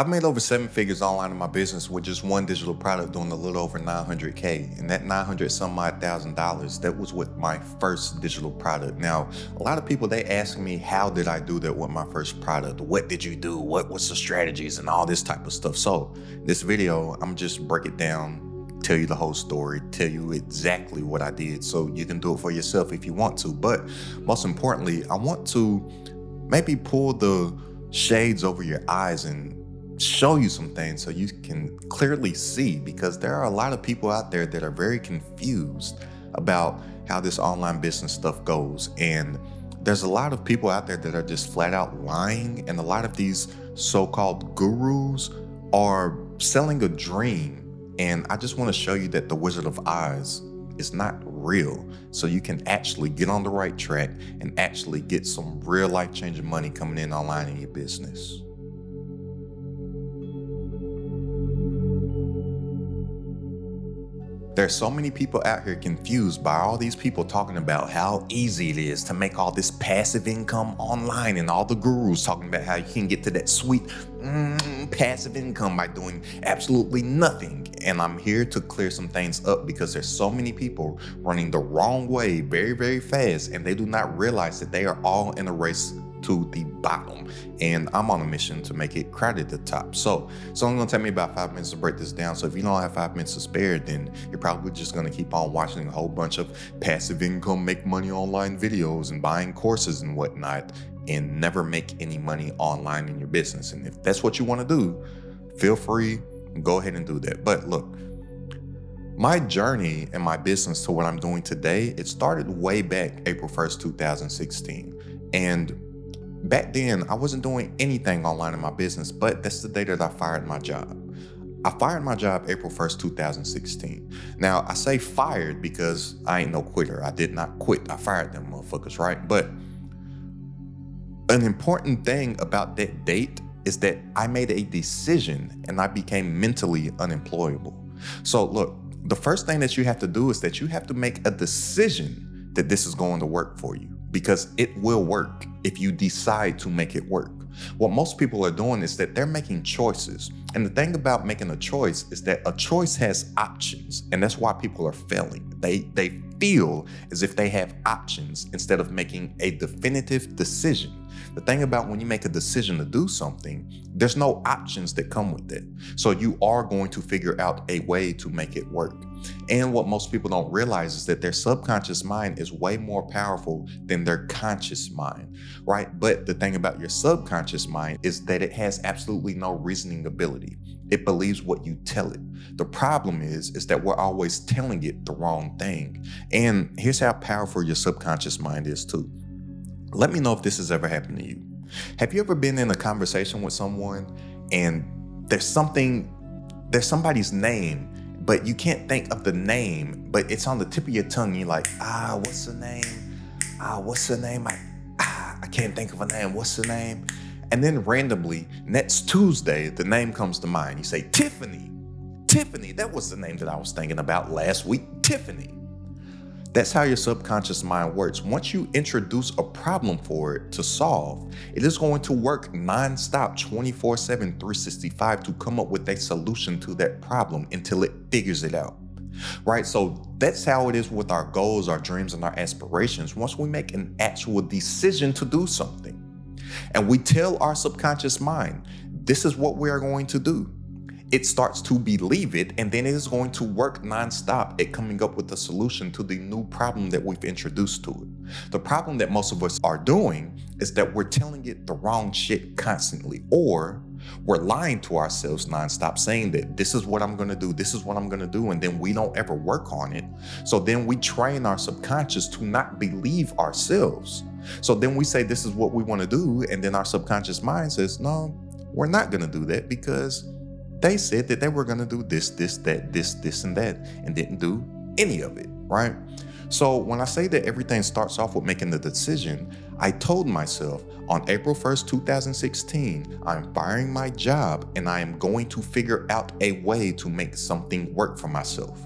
I've made over 7 figures online in my business with just one digital product doing a little over 900K. And that 900 some odd $1,000, that was with my first digital product. Now, a lot of people, they ask me, how did I do that with my first product? What did you do? What was the strategies and all this type of stuff? So this video, I'm just break it down, tell you the whole story, tell you exactly what I did so you can do it for yourself if you want to. But most importantly, I want to maybe pull the shades over your eyes and show you some things so you can clearly see, because there are a lot of people out there that are very confused about how this online business stuff goes. And there's a lot of people out there that are just flat out lying, and a lot of these so-called gurus are selling a dream. And I just want to show you that the Wizard of Oz is not real, so you can actually get on the right track and actually get some real life-changing money coming in online in your business. There's so many people out here confused by all these people talking about how easy it is to make all this passive income online, and all the gurus talking about how you can get to that sweet passive income by doing absolutely nothing. And I'm here to clear some things up, because there's so many people running the wrong way very, very fast, and they do not realize that they are all in a race to the bottom, and I'm on a mission to make it crowded at the top. So it's only gonna take me about 5 minutes to break this down. So if you don't have 5 minutes to spare, then you're probably just gonna keep on watching a whole bunch of passive income, make money online videos and buying courses and whatnot, and never make any money online in your business. And if that's what you want to do, feel free, go ahead and do that. But look, my journey in my business to what I'm doing today, it started way back April 1st, 2016. And back then, I wasn't doing anything online in my business, but that's the day that I fired my job. I fired my job April 1st, 2016. Now, I say fired because I ain't no quitter. I did not quit. I fired them motherfuckers, right? But an important thing about that date is that I made a decision and I became mentally unemployable. So look, the first thing that you have to do is that you have to make a decision that this is going to work for you, because it will work if you decide to make it work. What most people are doing is that they're making choices. And the thing about making a choice is that a choice has options, and that's why people are failing. They feel as if they have options instead of making a definitive decision. The thing about when you make a decision to do something, there's no options that come with it. So you are going to figure out a way to make it work. And what most people don't realize is that their subconscious mind is way more powerful than their conscious mind, right? But the thing about your subconscious mind is that it has absolutely no reasoning ability. It believes what you tell it. The problem is that we're always telling it the wrong thing. And here's how powerful your subconscious mind is too. Let me know if this has ever happened to you. Have you ever been in a conversation with someone and there's somebody's name, but you can't think of the name, but it's on the tip of your tongue. You're like, what's the name? What's the name? I can't think of a name. What's the name? And then randomly, next Tuesday, the name comes to mind. You say, Tiffany. Tiffany, that was the name that I was thinking about last week, Tiffany. That's how your subconscious mind works. Once you introduce a problem for it to solve, it is going to work nonstop, 24/7, 365 to come up with a solution to that problem until it figures it out, right? So that's how it is with our goals, our dreams, and our aspirations. Once we make an actual decision to do something and we tell our subconscious mind, this is what we are going to do, it starts to believe it, and then it is going to work nonstop at coming up with a solution to the new problem that we've introduced to it. The problem that most of us are doing is that we're telling it the wrong shit constantly, or we're lying to ourselves nonstop, saying that this is what I'm gonna do, this is what I'm gonna do, and then we don't ever work on it. So then we train our subconscious to not believe ourselves. So then we say this is what we wanna do, and then our subconscious mind says, no, we're not gonna do that, because they said that they were gonna do this, this, and that, and didn't do any of it, right? So when I say that everything starts off with making the decision, I told myself on April 1st, 2016, I'm firing my job and I am going to figure out a way to make something work for myself.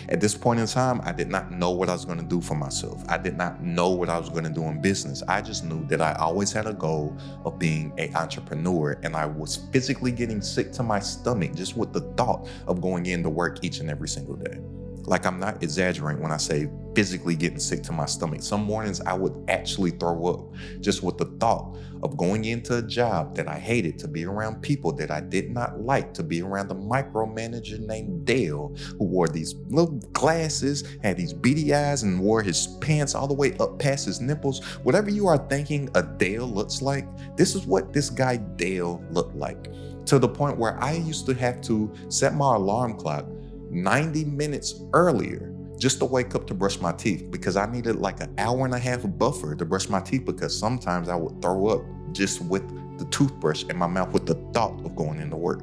At this point in time, I did not know what I was going to do for myself. I did not know what I was going to do in business. I just knew that I always had a goal of being an entrepreneur, and I was physically getting sick to my stomach just with the thought of going into work each and every single day. Like, I'm not exaggerating when I say physically getting sick to my stomach. Some mornings I would actually throw up just with the thought of going into a job that I hated, to be around people that I did not like, to be around a micromanager named Dale, who wore these little glasses, had these beady eyes, and wore his pants all the way up past his nipples. Whatever you are thinking a Dale looks like, this is what this guy Dale looked like. To the point where I used to have to set my alarm clock 90 minutes earlier just to wake up to brush my teeth, because I needed like an hour and a half buffer to brush my teeth, because sometimes I would throw up just with the toothbrush in my mouth with the thought of going into work.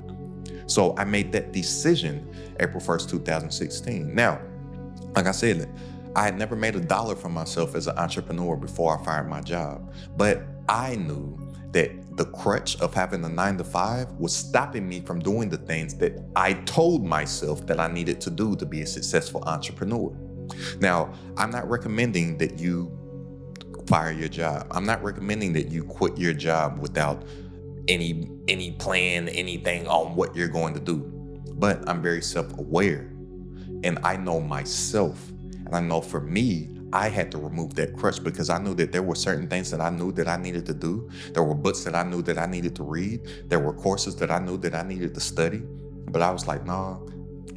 So I made that decision April 1st, 2016. Now, like I said, I had never made $1 for myself as an entrepreneur before I fired my job, but I knew that the crutch of having a 9-to-5 was stopping me from doing the things that I told myself that I needed to do to be a successful entrepreneur. Now, I'm not recommending that you fire your job. I'm not recommending that you quit your job without any plan, anything on what you're going to do. But I'm very self-aware, and I know myself, and I know for me, I had to remove that crutch, because I knew that there were certain things that I knew that I needed to do. There were books that I knew that I needed to read. There were courses that I knew that I needed to study. But I was like, nah,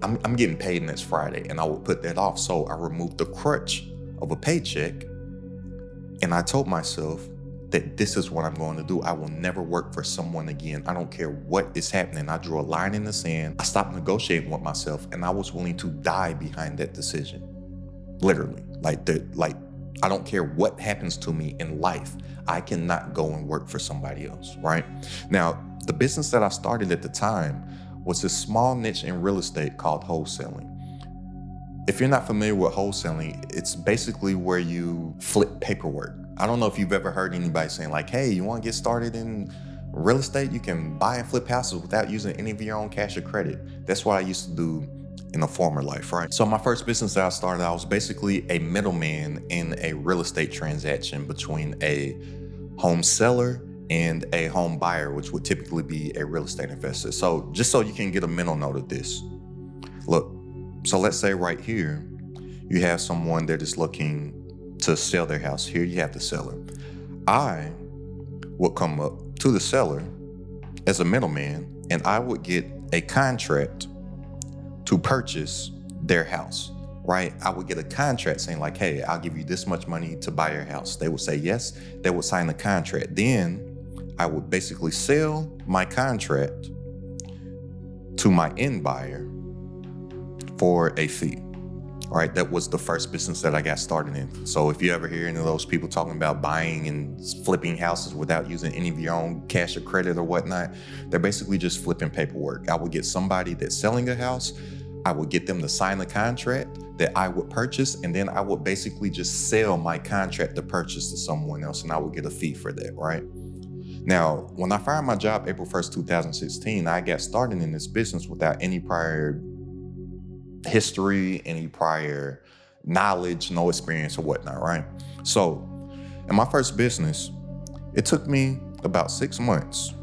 I'm getting paid next Friday, and I would put that off. So I removed the crutch of a paycheck, and I told myself that this is what I'm going to do. I will never work for someone again. I don't care what is happening. I drew a line in the sand. I stopped negotiating with myself, and I was willing to die behind that decision. Literally, like I don't care what happens to me in life. I cannot go and work for somebody else, right? Now, the business that I started at the time was a small niche in real estate called wholesaling. If you're not familiar with wholesaling, it's basically where you flip paperwork. I don't know if you've ever heard anybody saying like, hey, you want to get started in real estate? You can buy and flip houses without using any of your own cash or credit. That's what I used to do in a former life, right? So my first business that I started, I was basically a middleman in a real estate transaction between a home seller and a home buyer, which would typically be a real estate investor. So just so you can get a mental note of this, look, so let's say right here, you have someone that is looking to sell their house. Here you have the seller. I would come up to the seller as a middleman, and I would get a contract to purchase their house, right? I would get a contract saying like, hey, I'll give you this much money to buy your house. They would say yes, they would sign the contract. Then I would basically sell my contract to my end buyer for a fee. All right, that was the first business that I got started in. So if you ever hear any of those people talking about buying and flipping houses without using any of your own cash or credit or whatnot, they're basically just flipping paperwork. I would get somebody that's selling a house, I would get them to sign a contract that I would purchase, and then I would basically just sell my contract to purchase to someone else, and I would get a fee for that, right? Now, when I fired my job April 1st, 2016, I got started in this business without any prior history, any prior knowledge, no experience or whatnot, right? So in my first business, it took me about 6 months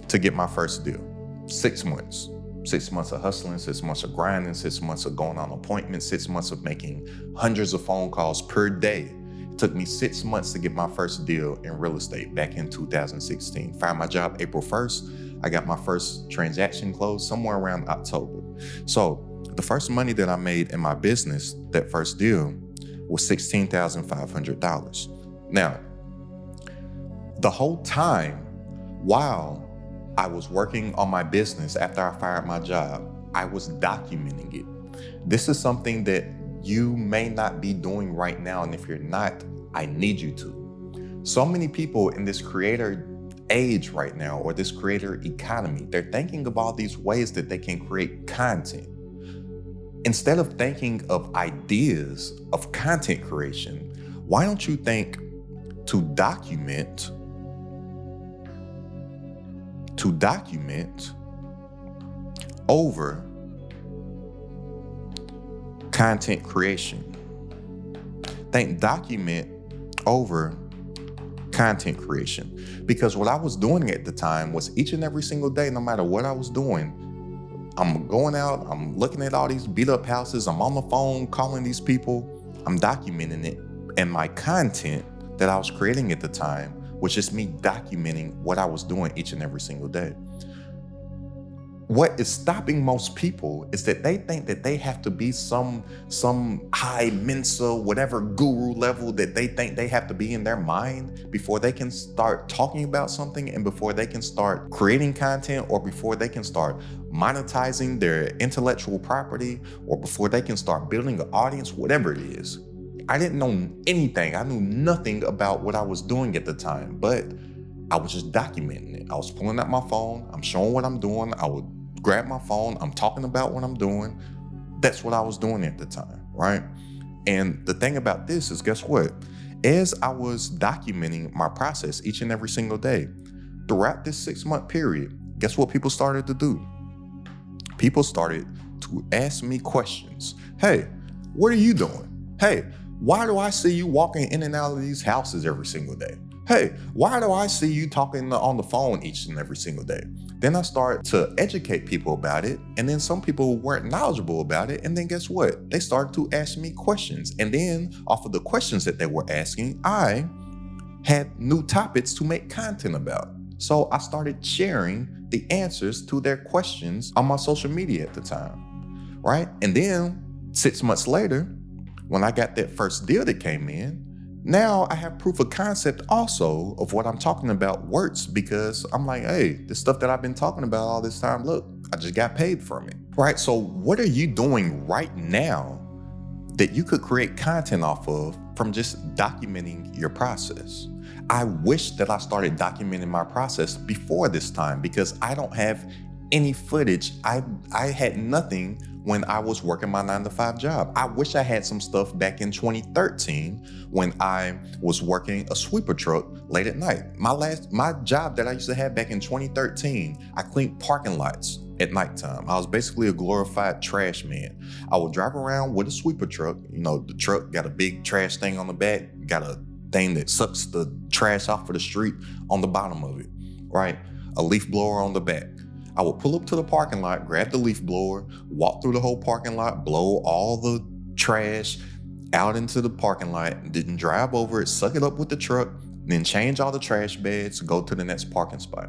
to get my first deal. 6 months. 6 months of hustling, 6 months of grinding, 6 months of going on appointments, 6 months of making hundreds of phone calls per day. It took me 6 months to get my first deal in real estate back in 2016. Fired my job April 1st. I got my first transaction closed somewhere around October. So the first money that I made in my business, that first deal, was $16,500. Now, the whole time while I was working on my business after I fired my job, I was documenting it. This is something that you may not be doing right now, and if you're not, I need you to. So many people in this creator age right now, or this creator economy, they're thinking of all these ways that they can create content. Instead of thinking of ideas of content creation, why don't you think to document over content creation. Think document over content creation. Because what I was doing at the time was each and every single day, no matter what I was doing, I'm going out, I'm looking at all these beat up houses, I'm on the phone calling these people, I'm documenting it. And my content that I was creating at the time was just me documenting what I was doing each and every single day. What is stopping most people is that they think that they have to be some high Mensa, whatever guru level that they think they have to be in their mind before they can start talking about something, and before they can start creating content, or before they can start monetizing their intellectual property, or before they can start building an audience, whatever it is. I didn't know anything. I knew nothing about what I was doing at the time, but I was just documenting it. I was pulling out my phone, I'm showing what I'm doing. I would grab my phone, I'm talking about what I'm doing. That's what I was doing at the time, right? And the thing about this is, guess what? As I was documenting my process each and every single day, throughout this 6-month period, guess what people started to do? People started to ask me questions. Hey, what are you doing? Hey, why do I see you walking in and out of these houses every single day? Hey, why do I see you talking on the phone each and every single day? Then I start to educate people about it, and then some people weren't knowledgeable about it, and then guess what? They started to ask me questions, and then off of the questions that they were asking, I had new topics to make content about. So I started sharing the answers to their questions on my social media at the time, right? And then 6 months later, when I got that first deal that came in, now I have proof of concept also of what I'm talking about works, because I'm like, hey, this stuff that I've been talking about all this time, look, I just got paid from it, right? So what are you doing right now that you could create content off of from just documenting your process? I wish that I started documenting my process before this time, because I don't have any footage. I had nothing when I was working my 9-to-5 job. I wish I had some stuff back in 2013 when I was working a sweeper truck late at night. My job that I used to have back in 2013, I cleaned parking lots at nighttime. I was basically a glorified trash man. I would drive around with a sweeper truck. You know, the truck got a big trash thing on the back, got a thing that sucks the trash off of the street on the bottom of it, right? A leaf blower on the back. I would pull up to the parking lot, grab the leaf blower, walk through the whole parking lot, blow all the trash out into the parking lot, then drive over it, suck it up with the truck, then change all the trash bags, go to the next parking spot.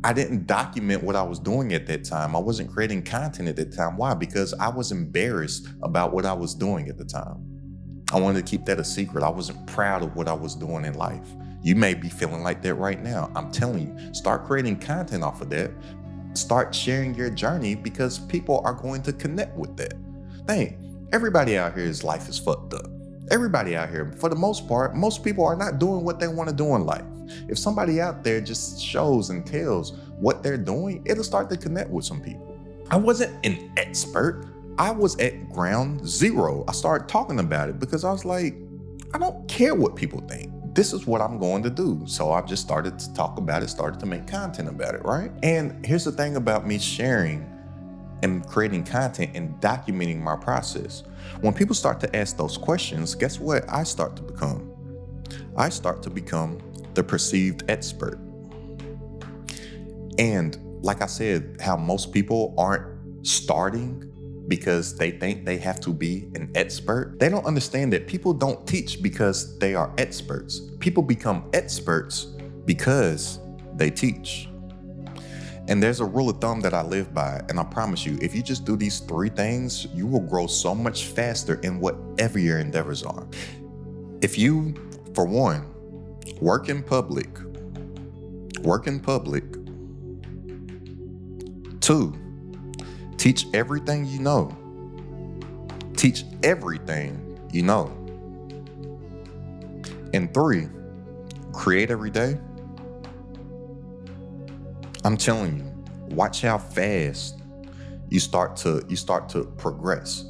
I didn't document what I was doing at that time. I wasn't creating content at that time. Why? Because I was embarrassed about what I was doing at the time. I wanted to keep that a secret. I wasn't proud of what I was doing in life. You may be feeling like that right now. I'm telling you, start creating content off of that. Start sharing your journey, because people are going to connect with that. Think, everybody out here's life is fucked up. Everybody out here, for the most part, most people are not doing what they want to do in life. If somebody out there just shows and tells what they're doing, it'll start to connect with some people. I wasn't an expert. I was at ground zero. I started talking about it because I was like, I don't care what people think. This is what I'm going to do. So I've just started to talk about it, started to make content about it, right? And here's the thing about me sharing and creating content and documenting my process. When people start to ask those questions, guess what I start to become? I start to become the perceived expert. And like I said, how most people aren't starting because they think they have to be an expert. They don't understand that people don't teach because they are experts. People become experts because they teach. And there's a rule of thumb that I live by, and I promise you, if you just do these 3 things, you will grow so much faster in whatever your endeavors are. If you, for one, work in public. 2, teach everything you know. Teach everything you know. And 3, create every day. I'm telling you, watch how fast you start to progress.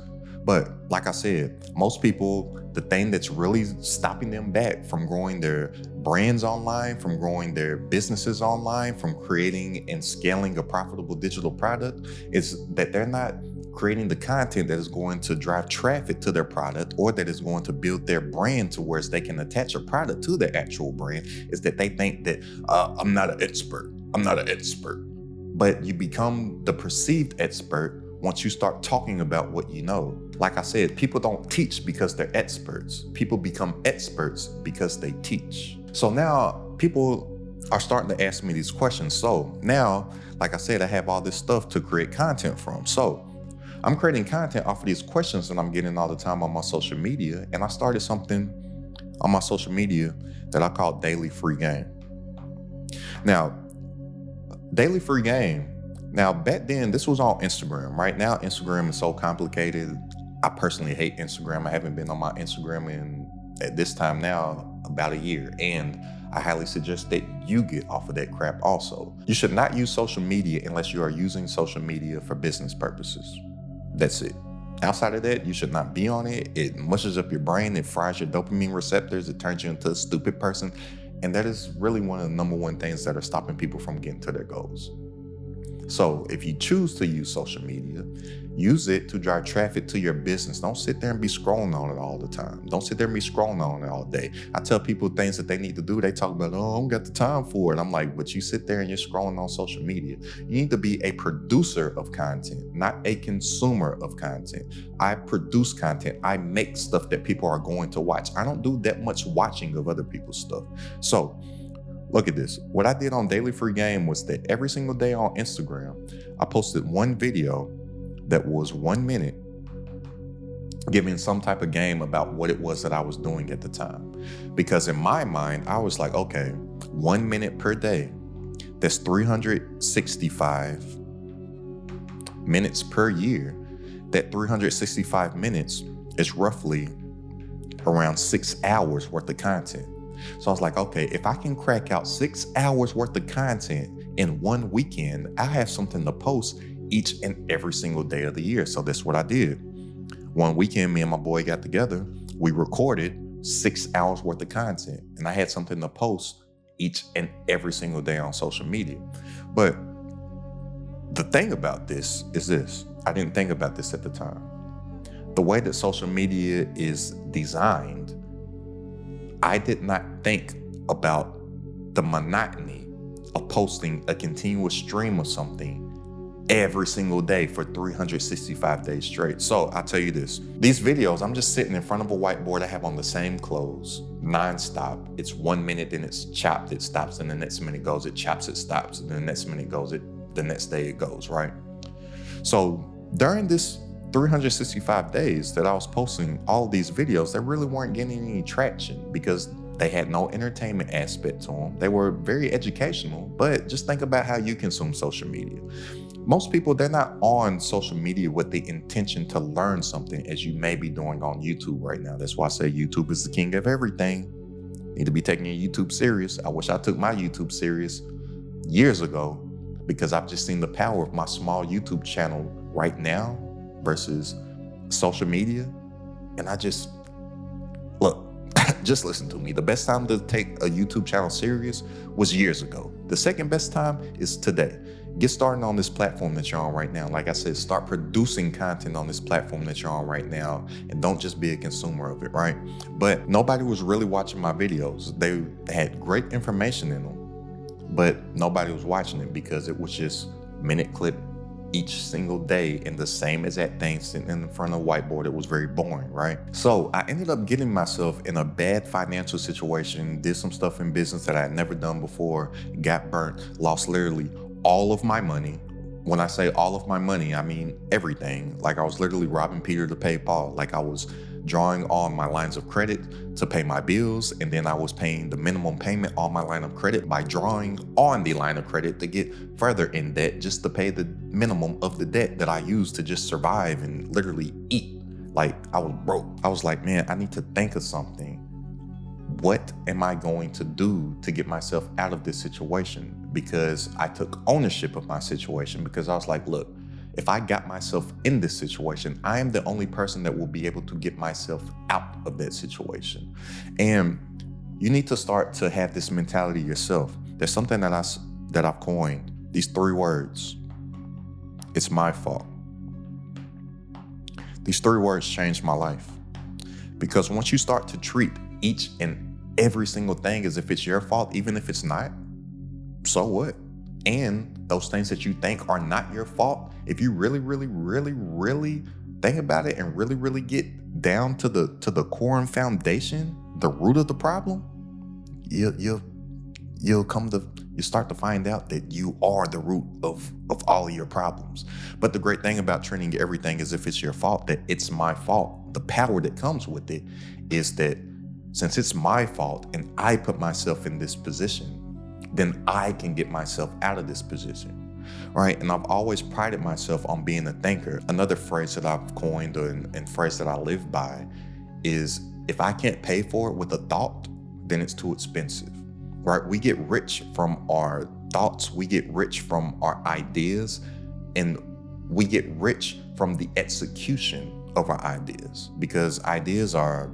But like I said, most people, the thing that's really stopping them back from growing their brands online, from growing their businesses online, from creating and scaling a profitable digital product, is that they're not creating the content that is going to drive traffic to their product, or that is going to build their brand to where they can attach a product to their actual brand, is that they think that I'm not an expert. I'm not an expert. But you become the perceived expert once you start talking about what you know. Like I said, people don't teach because they're experts. People become experts because they teach. So now people are starting to ask me these questions. So now, like I said, I have all this stuff to create content from. So I'm creating content off of these questions that I'm getting all the time on my social media. And I started something on my social media that I call Daily Free Game. Now, Daily Free Game. Now, back then, this was on Instagram. Right now, Instagram is so complicated. I personally hate Instagram. I haven't been on my Instagram at this time now about a year. And I highly suggest that you get off of that crap also. You should not use social media unless you are using social media for business purposes. That's it. Outside of that, you should not be on it. It mushes up your brain. It fries your dopamine receptors. It turns you into a stupid person. And that is really one of the number one things that are stopping people from getting to their goals. So if you choose to use social media, use it to drive traffic to your business. Don't sit there and be scrolling on it all the time. Don't sit there and be scrolling on it all day. I tell people things that they need to do. They talk about, oh, I don't got the time for it. I'm like, but you sit there and you're scrolling on social media. You need to be a producer of content, not a consumer of content. I produce content. I make stuff that people are going to watch. I don't do that much watching of other people's stuff. So look at this. What I did on Daily Free Game was that every single day on Instagram, I posted one video that was 1 minute, giving some type of game about what it was that I was doing at the time. Because in my mind, I was like, okay, 1 minute per day, that's 365 minutes per year. That 365 minutes is roughly around 6 hours worth of content. So I was like, okay, if I can crack out 6 hours worth of content in one weekend, I have something to post each and every single day of the year. So that's what I did. One weekend, me and my boy got together. We recorded 6 hours worth of content, and I had something to post each and every single day on social media. But the thing about this is this. I didn't think about this at the time. The way that social media is designed, I did not think about the monotony of posting a continuous stream of something every single day for 365 days straight. So I'll tell you this, these videos, I'm just sitting in front of a whiteboard. I have on the same clothes nonstop. It's 1 minute, then it's chopped, it stops, and the next minute goes, it chops, it stops, and the next minute goes, the next day it goes, right? So during this 365 days that I was posting all these videos, they really weren't getting any traction because they had no entertainment aspect to them. They were very educational, but just think about how you consume social media. Most people, they're not on social media with the intention to learn something, as you may be doing on YouTube right now. That's why I say YouTube is the king of everything. You need to be taking your YouTube serious. I wish I took my YouTube serious years ago, because I've just seen the power of my small YouTube channel right now versus social media. And I just, look, just listen to me. The best time to take a YouTube channel serious was years ago. The second best time is today. Get started on this platform that you're on right now. Like I said, start producing content on this platform that you're on right now, and don't just be a consumer of it, right? But nobody was really watching my videos. They had great information in them, but nobody was watching it because it was just minute clip each single day and the same exact thing sitting in front of a whiteboard. It was very boring, right? So I ended up getting myself in a bad financial situation, did some stuff in business that I had never done before, got burnt, lost literally all of my money. When I say all of my money, I mean everything. Like I was literally robbing Peter to pay Paul. Like I was drawing on my lines of credit to pay my bills, and then I was paying the minimum payment on my line of credit by drawing on the line of credit to get further in debt, just to pay the minimum of the debt that I used to just survive and literally eat. Like I was broke. I was like, man, I need to think of something. What am I going to do to get myself out of this situation? Because I took ownership of my situation, because I was like, look, if I got myself in this situation, I am the only person that will be able to get myself out of that situation. And you need to start to have this mentality yourself. There's something that I've coined, these 3 words. It's my fault. These 3 words changed my life. Because once you start to treat each and every single thing as if it's your fault, even if it's not, so what? And those things that you think are not your fault, if you really, really, really, really think about it and really, really get down to the core and foundation, the root of the problem, you start to find out that you are the root of all of your problems. But the great thing about treating everything as if it's your fault, that it's my fault, the power that comes with it is that since it's my fault and I put myself in this position, then I can get myself out of this position, right? And I've always prided myself on being a thinker. Another phrase that I've coined and phrase that I live by is, if I can't pay for it with a thought, then it's too expensive, right? We get rich from our thoughts, we get rich from our ideas, and we get rich from the execution of our ideas, because ideas are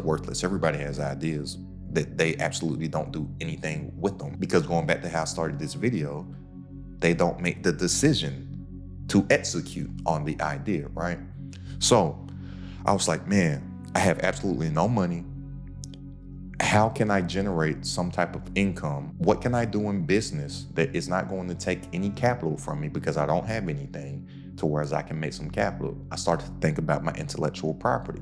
worthless. Everybody has ideas that they absolutely don't do anything with them, because going back to how I started this video, they don't make the decision to execute on the idea, right? So I was like, man, I have absolutely no money. How can I generate some type of income? What can I do in business that is not going to take any capital from me, because I don't have anything to whereas I can make some capital? I started to think about my intellectual property.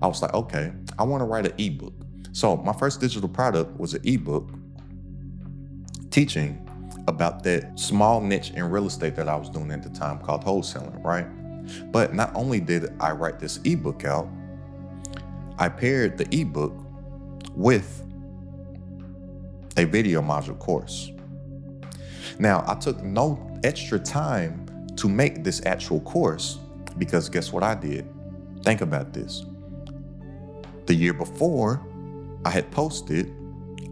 I was like, okay, I want to write an ebook. So my first digital product was an ebook teaching about that small niche in real estate that I was doing at the time called wholesaling, right? But not only did I write this ebook out, I paired the ebook with a video module course. Now, I took no extra time to make this actual course, because guess what I did? Think about this. The year before, I had posted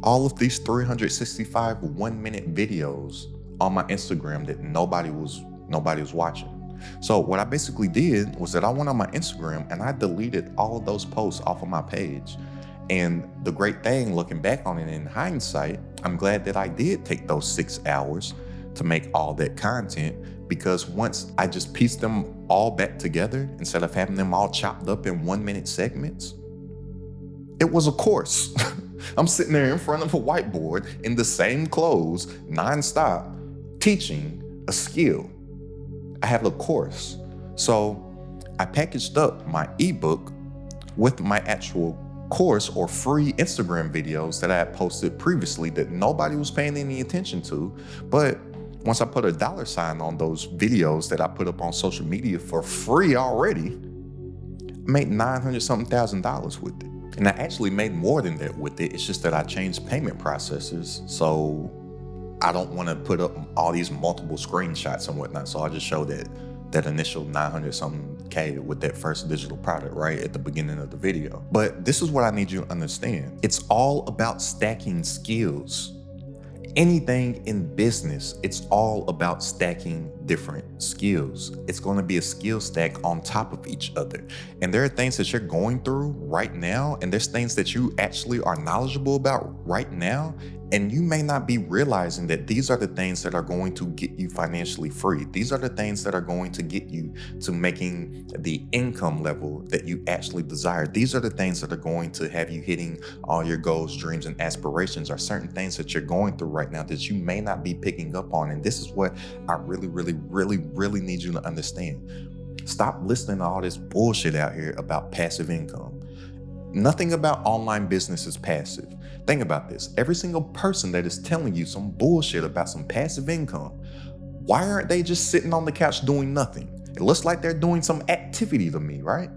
all of these 365 1-minute videos on my Instagram that nobody was watching. So what I basically did was that I went on my Instagram and I deleted all of those posts off of my page. And the great thing, looking back on it in hindsight, I'm glad that I did take those 6 hours to make all that content, because once I just pieced them all back together, instead of having them all chopped up in 1-minute segments, it was a course. I'm sitting there in front of a whiteboard in the same clothes, nonstop, teaching a skill. I have a course. So I packaged up my ebook with my actual course or free Instagram videos that I had posted previously that nobody was paying any attention to. But once I put a $ on those videos that I put up on social media for free already, I made $900-something thousand with it. And I actually made more than that with it. It's just that I changed payment processes. So I don't want to put up all these multiple screenshots and whatnot. So I'll just show that initial 900-something K with that first digital product right at the beginning of the video. But this is what I need you to understand. It's all about stacking skills. Anything in business, it's all about stacking different skills. It's going to be a skill stack on top of each other. And there are things that you're going through right now, and there's things that you actually are knowledgeable about right now, and you may not be realizing that these are the things that are going to get you financially free. These are the things that are going to get you to making the income level that you actually desire. These are the things that are going to have you hitting all your goals, dreams, and aspirations. Are certain things that you're going through right now that you may not be picking up on. And this is what I really, really, really, really need you to understand. Stop listening to all this bullshit out here about passive income. Nothing about online business is passive. Think about this. Every single person that is telling you some bullshit about some passive income, why aren't they just sitting on the couch doing nothing? It looks like they're doing some activity to me, right?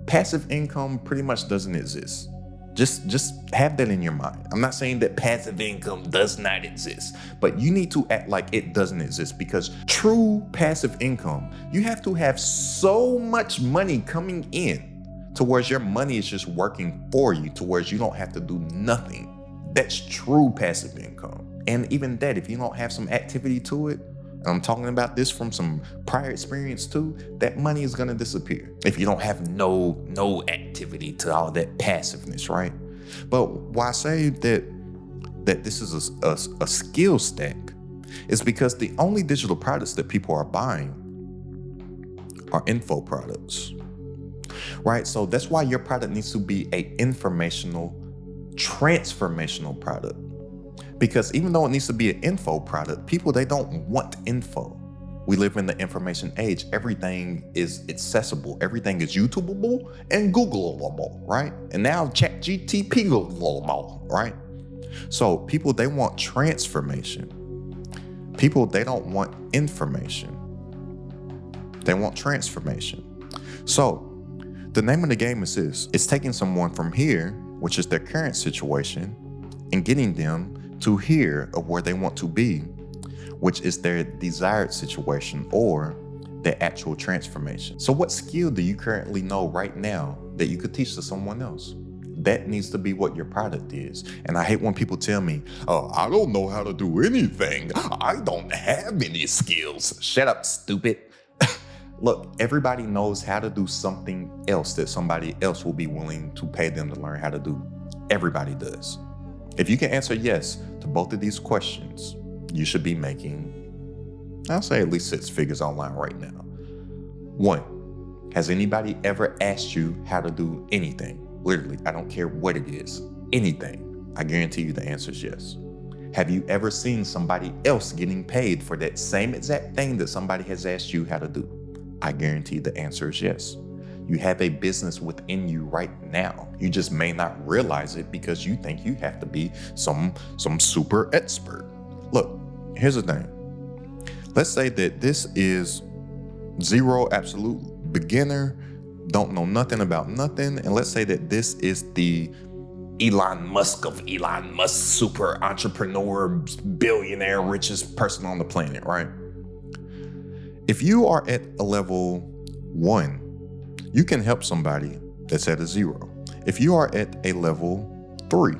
Passive income pretty much doesn't exist. Just have that in your mind. I'm not saying that passive income does not exist, but you need to act like it doesn't exist, because true passive income, you have to have so much money coming in to where your money is just working for you, to where you don't have to do nothing. That's true passive income. And even that, if you don't have some activity to it, and I'm talking about this from some prior experience too, that money is gonna disappear if you don't have no activity to all that passiveness, right? But why I say that this is a skill stack is because the only digital products that people are buying are info products, right? So that's why your product needs to be a informational, transformational product. Because even though it needs to be an info product, people, they don't want info. We live in the information age. Everything is accessible. Everything is YouTubeable and Googleable, right? And now ChatGPTable, right? So people, they want transformation. People, they don't want information. They want transformation. So the name of the game is this. It's taking someone from here, which is their current situation, and getting them to here of where they want to be, which is their desired situation or their actual transformation. So what skill do you currently know right now that you could teach to someone else? That needs to be what your product is. And I hate when people tell me, oh, I don't know how to do anything. I don't have any skills. Shut up, stupid. Look, everybody knows how to do something else that somebody else will be willing to pay them to learn how to do. Everybody does. If you can answer yes to both of these questions, you should be making, I'll say at least 6 figures online right now. 1, has anybody ever asked you how to do anything? Literally, I don't care what it is, anything. I guarantee you the answer is yes. Have you ever seen somebody else getting paid for that same exact thing that somebody has asked you how to do? I guarantee the answer is yes. You have a business within you right now. You just may not realize it because you think you have to be some super expert. Look, here's the thing. Let's say that this is zero, absolute beginner, don't know nothing about nothing. And let's say that this is the Elon Musk of Elon Musk, super entrepreneur, billionaire, richest person on the planet, right? If you are at a level 1, you can help somebody that's at a 0. If you are at a level 3,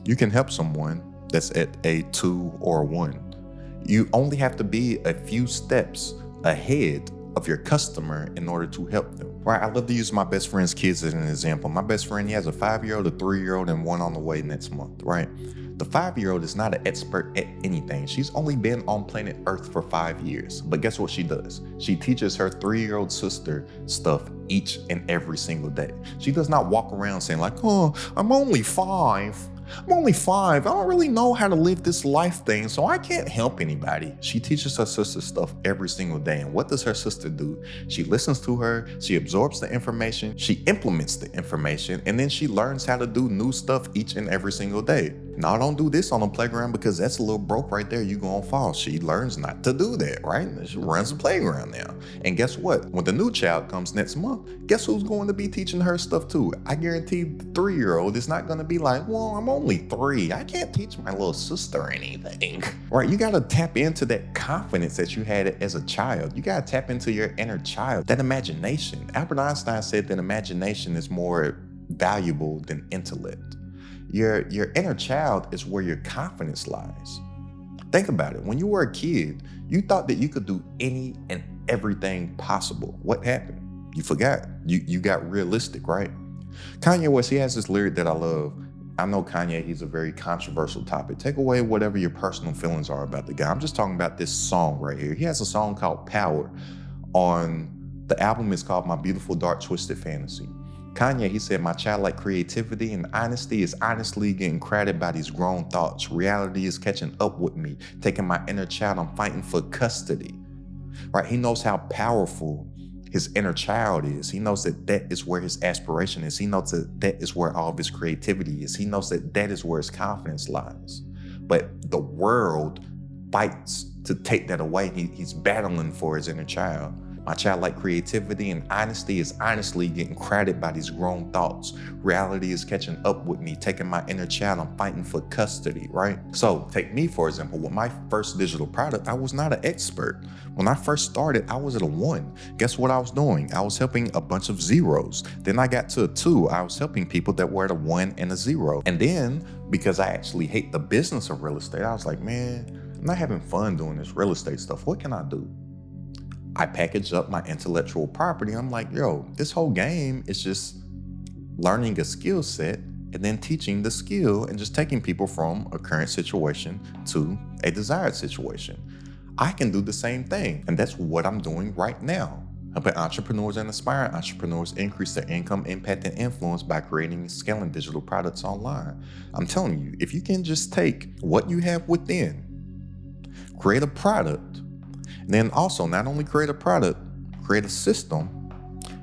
you can help someone that's at a 2 or a 1. You only have to be a few steps ahead of your customer in order to help them. Right? I love to use my best friend's kids as an example. My best friend, he has a 5-year-old, a 3-year-old, and one on the way next month, right? The 5-year-old is not an expert at anything. She's only been on planet Earth for 5 years. But guess what she does? She teaches her 3-year-old sister stuff each and every single day. She does not walk around saying like, oh, I'm only 5. I don't really know how to live this life thing, so I can't help anybody. She teaches her sister stuff every single day. And what does her sister do? She listens to her, she absorbs the information, she implements the information, and then she learns how to do new stuff each and every single day. Now, don't do this on the playground because that's a little broke right there. You're going to fall. She learns not to do that, right? She runs the playground now. And guess what? When the new child comes next month, guess who's going to be teaching her stuff too? I guarantee the 3-year-old is not going to be like, well, I'm only 3. I can't teach my little sister anything, right? You got to tap into that confidence that you had as a child. You got to tap into your inner child, that imagination. Albert Einstein said that imagination is more valuable than intellect. Your inner child is where your confidence lies. Think about it. When you were a kid, you thought that you could do any and everything possible. What happened? You forgot. You got realistic, right? Kanye West, he has this lyric that I love. I know Kanye, he's a very controversial topic. Take away whatever your personal feelings are about the guy. I'm just talking about this song right here. He has a song called Power on the album. It's called My Beautiful Dark Twisted Fantasy. Kanye, he said, my childlike creativity and honesty is honestly getting crowded by these grown thoughts. Reality is catching up with me. Taking my inner child, I'm fighting for custody. Right? He knows how powerful his inner child is. He knows that that is where his aspiration is. He knows that that is where all of his creativity is. He knows that that is where his confidence lies. But the world fights to take that away. He's battling for his inner child. My childlike creativity and honesty is honestly getting crowded by these grown thoughts. Reality is catching up with me, taking my inner child, I'm fighting for custody, right? So take me, for example, with my first digital product, I was not an expert. When I first started, I was at a 1. Guess what I was doing? I was helping a bunch of zeros. Then I got to a 2. I was helping people that were at a 1 and a 0. And then, because I actually hate the business of real estate, I was like, man, I'm not having fun doing this real estate stuff. What can I do? I packaged up my intellectual property. I'm like, yo, this whole game is just learning a skill set and then teaching the skill and just taking people from a current situation to a desired situation. I can do the same thing. And that's what I'm doing right now. helping entrepreneurs and aspiring entrepreneurs increase their income, impact, and influence by creating and scaling digital products online. I'm telling you, if you can just take what you have within, create a product, and then also not only create a product, create a system.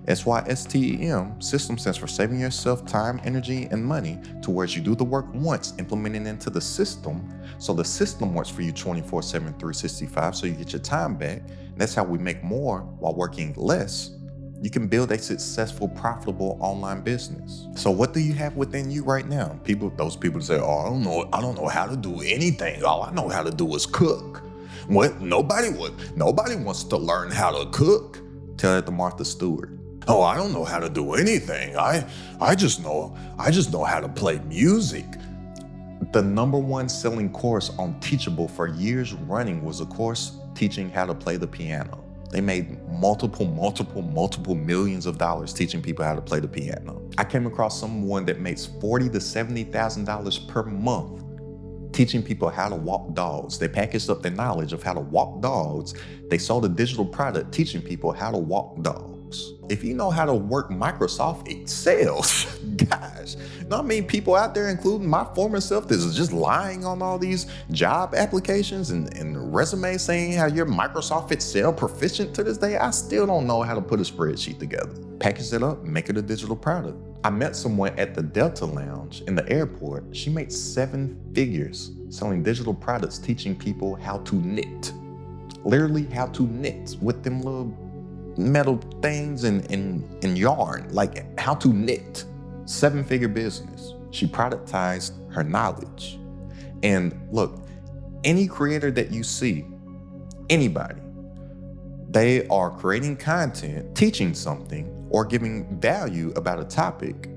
SYSTEM, system stands for saving yourself time, energy, and money, to where you do the work once, implementing into the system. So the system works for you 24/7, 365, so you get your time back. And that's how we make more while working less. You can build a successful, profitable online business. So what do you have within you right now? Those people say, oh, I don't know how to do anything. All I know how to do is cook. What? Nobody wants to learn how to cook. Tell that to Martha Stewart. Oh, I don't know how to do anything. I just know how to play music. The #1 selling course on Teachable for years running was a course teaching how to play the piano. They made multiple millions of dollars teaching people how to play the piano. I came across someone that makes $40,000 to $70,000 per month teaching people how to walk dogs. They packaged up their knowledge of how to walk dogs. They sold a digital product teaching people how to walk dogs. If you know how to work Microsoft Excel, gosh, you know what I mean? People out there, including my former self, that is just lying on all these job applications and resumes saying how you're Microsoft Excel proficient. To this day, I still don't know how to put a spreadsheet together. Package it up, make it a digital product. I met someone at the Delta Lounge in the airport. She made 7 figures selling digital products, teaching people how to knit. Literally how to knit with them little metal things and yarn, like how to knit. 7-figure business. She productized her knowledge. And look, any creator that you see, anybody, they are creating content, teaching something, or giving value about a topic,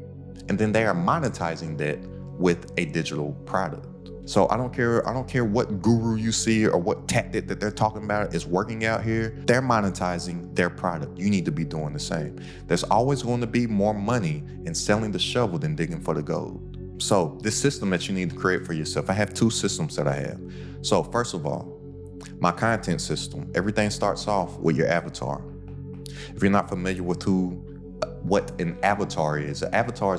and then they are monetizing that with a digital product. So I don't care what guru you see or what tactic that they're talking about is working out here. They're monetizing their product. You need to be doing the same. There's always going to be more money in selling the shovel than digging for the gold. So this system that you need to create for yourself, I have 2 systems that I have. So first of all, my content system, everything starts off with your avatar. If you're not familiar with what an avatar is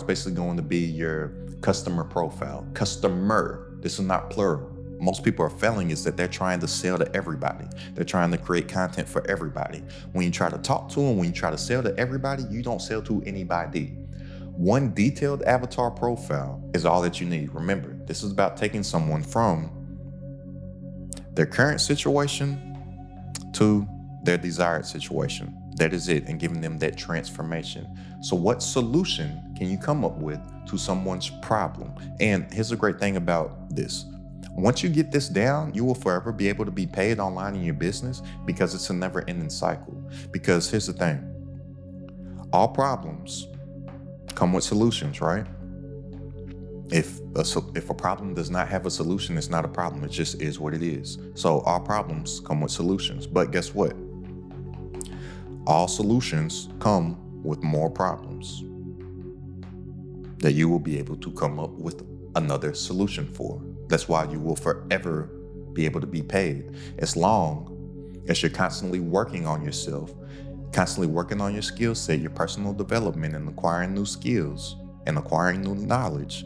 basically going to be your customer profile. Customer. This is not plural. Most people are failing is that they're trying to sell to everybody. They're trying to create content for everybody. When you try to talk to them, when you try to sell to everybody, you don't sell to anybody. One detailed avatar profile is all that you need. Remember, this is about taking someone from their current situation to their desired situation. That is it, and giving them that transformation. So what solution can you come up with to someone's problem? And here's the great thing about this. Once you get this down, you will forever be able to be paid online in your business, because it's a never-ending cycle. Because here's the thing. All problems come with solutions, right? If a problem does not have a solution, it's not a problem. It just is what it is. So all problems come with solutions. But guess what? All solutions come with more problems that you will be able to come up with another solution for. That's why you will forever be able to be paid, as long as you're constantly working on yourself, constantly working on your skill set, your personal development, and acquiring new skills and acquiring new knowledge.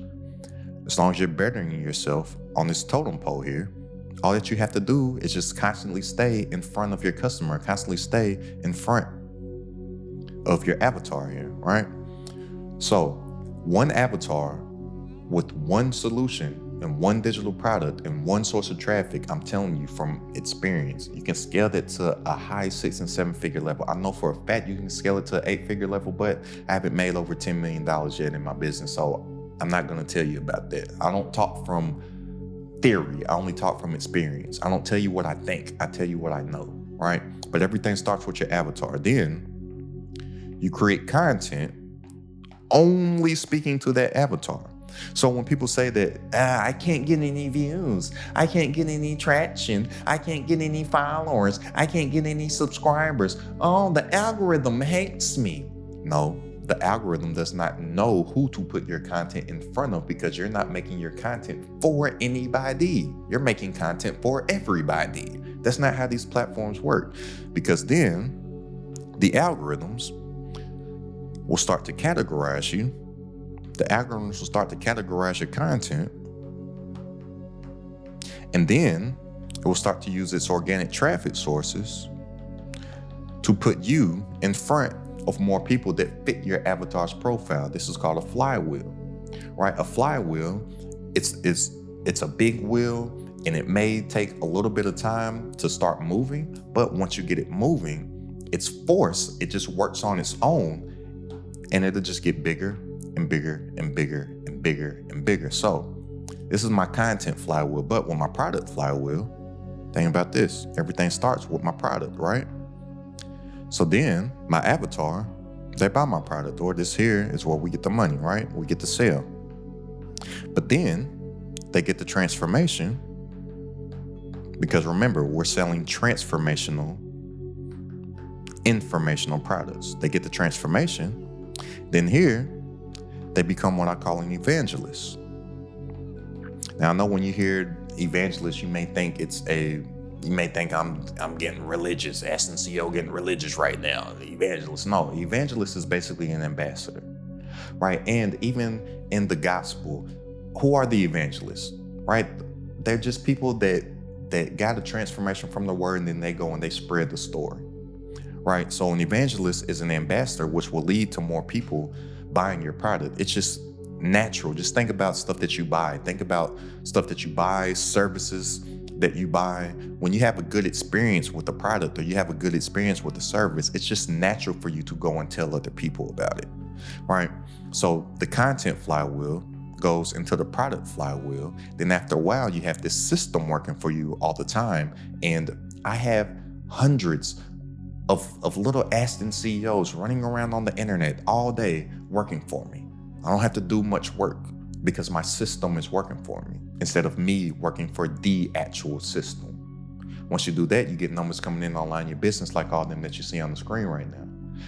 As long as you're bettering yourself on this totem pole here, all that you have to do is just constantly stay in front of your customer, constantly stay in front of your avatar here, right? So one avatar with one solution and one digital product and one source of traffic, I'm telling you from experience, you can scale that to a high 6- and 7-figure level. I know for a fact you can scale it to an 8-figure level, but I haven't made over $10 million yet in my business, so I'm not gonna tell you about that. I don't talk from theory, I only talk from experience. I don't tell you what I think, I tell you what I know, right? But everything starts with your avatar. Then you create content only speaking to that avatar. So when people say that, I can't get any views, I can't get any traction, I can't get any followers, I can't get any subscribers, oh, the algorithm hates me. No, the algorithm does not know who to put your content in front of, because you're not making your content for anybody. You're making content for everybody. That's not how these platforms work, because then the algorithms will start to categorize you. The algorithms will start to categorize your content. And then it will start to use its organic traffic sources to put you in front of more people that fit your avatar's profile. This is called a flywheel, right? A flywheel, it's a big wheel, and it may take a little bit of time to start moving, but once you get it moving, its force, it just works on its own, and it'll just get bigger and bigger and bigger and bigger and bigger. So this is my content flywheel, but with my product flywheel, think about this. Everything starts with my product, right? So then my avatar, they buy my product, or this here is where we get the money, right? We get to sell. But then they get the transformation, because remember, we're selling transformational, informational products. They get the transformation. Then here, they become what I call an evangelist. Now, I know when you hear evangelist, you may think I'm getting religious, Aston CEO getting religious right now. Evangelist. No, evangelist is basically an ambassador, right? And even in the gospel, who are the evangelists, right? They're just people that got a transformation from the word, and then they go and they spread the story, right? So an evangelist is an ambassador, which will lead to more people buying your product. It's just natural. Just think about stuff that you buy. Think about stuff that you buy, services that you buy. When you have a good experience with the product, or you have a good experience with the service, it's just natural for you to go and tell other people about it, right? So the content flywheel goes into the product flywheel. Then after a while, you have this system working for you all the time. And I have hundreds of little Aston CEOs running around on the internet all day working for me. I don't have to do much work because my system is working for me instead of me working for the actual system. Once you do that, you get numbers coming in online in your business, like all them that you see on the screen right now.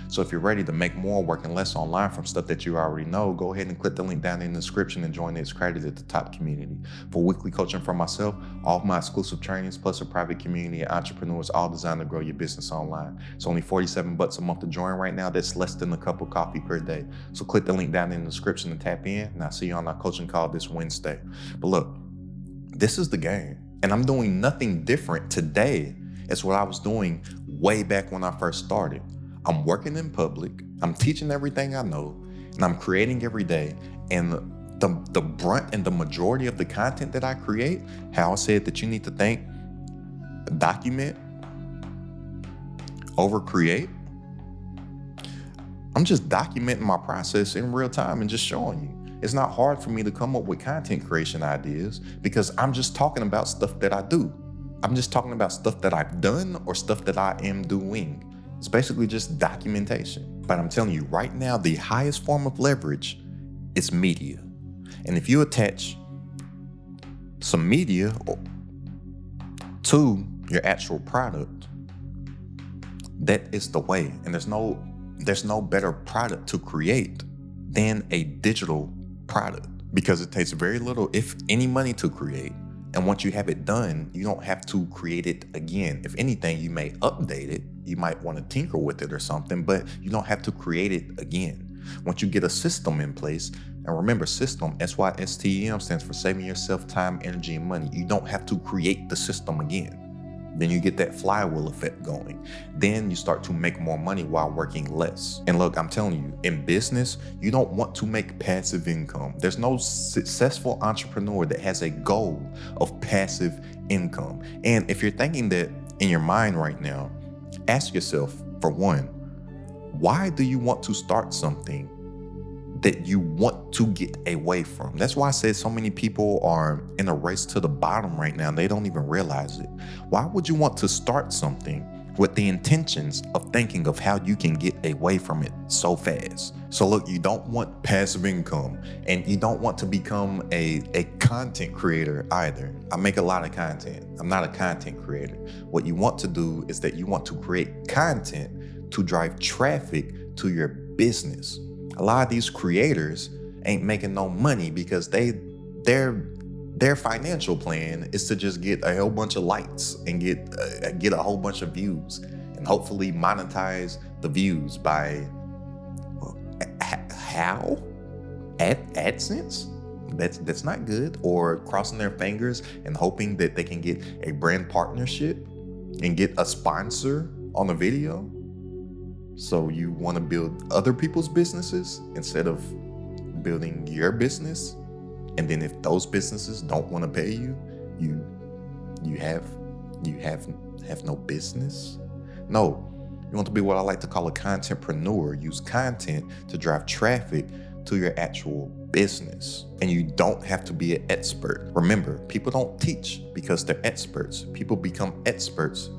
So if you're ready to make more working less online from stuff that you already know, go ahead and click the link down in the description and join the It's Credited at the Top community. For weekly coaching from myself, all of my exclusive trainings, plus a private community of entrepreneurs, all designed to grow your business online. It's only $47 a month to join right now. That's less than a cup of coffee per day. So click the link down in the description and tap in, and I'll see you on our coaching call this Wednesday. But look, this is the game, and I'm doing nothing different today as what I was doing way back when I first started. I'm working in public, I'm teaching everything I know, and I'm creating every day. And the brunt and the majority of the content that I create, how I said that you need to think, document, over create. I'm just documenting my process in real time and just showing you. It's not hard for me to come up with content creation ideas because I'm just talking about stuff that I do. I'm just talking about stuff that I've done or stuff that I am doing. It's basically just documentation. But I'm telling you right now, the highest form of leverage is media. And if you attach some media to your actual product, that is the way. And there's no better product to create than a digital product, because it takes very little, if any, money to create. And once you have it done, you don't have to create it again. If anything, you may update it. You might want to tinker with it or something, but you don't have to create it again. Once you get a system in place, and remember, system, SYSTEM, stands for saving yourself time, energy, and money. You don't have to create the system again. Then you get that flywheel effect going. Then you start to make more money while working less. And look, I'm telling you, in business, you don't want to make passive income. There's no successful entrepreneur that has a goal of passive income. And if you're thinking that in your mind right now, ask yourself, for one, why do you want to start something that you want to get away from? That's why I said so many people are in a race to the bottom right now. They don't even realize it. Why would you want to start something with the intentions of thinking of how you can get away from it so fast? So look, you don't want passive income, and you don't want to become a content creator either. I make a lot of content. I'm not a content creator. What you want to do is that you want to create content to drive traffic to your business. A lot of these creators ain't making no money because their financial plan is to just get a whole bunch of likes and get a whole bunch of views and hopefully monetize the views by how? AdSense? That's not good. Or crossing their fingers and hoping that they can get a brand partnership and get a sponsor on a video. So you want to build other people's businesses instead of building your business. And then if those businesses don't want to pay you, you have no business. No, you want to be what I like to call a contentpreneur. Use content to drive traffic to your actual business. And you don't have to be an expert. Remember, people don't teach because they're experts. People become experts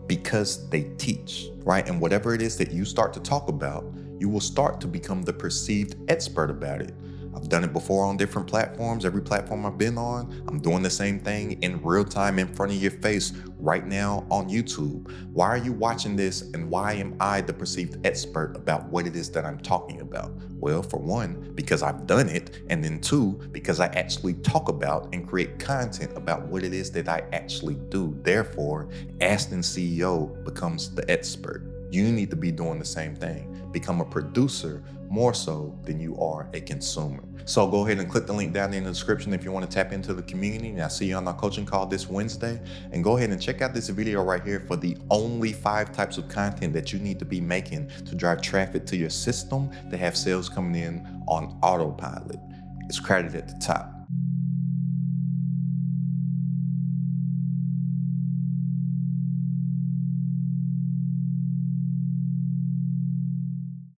because they teach, right? And whatever it is that you start to talk about, you will start to become the perceived expert about it. I've done it before on different platforms. Every platform I've been on, I'm doing the same thing in real time in front of your face right now on YouTube. Why are you watching this, and why am I the perceived expert about what it is that I'm talking about? Well, for one, because I've done it, and then two, because I actually talk about and create content about what it is that I actually do. Therefore, Aston CEO becomes the expert. You need to be doing the same thing. Become a producer more so than you are a consumer. So go ahead and click the link down in the description if you want to tap into the community. And I'll see you on our coaching call this Wednesday. And go ahead and check out this video right here for the only 5 types of content that you need to be making to drive traffic to your system to have sales coming in on autopilot. It's credited at the top.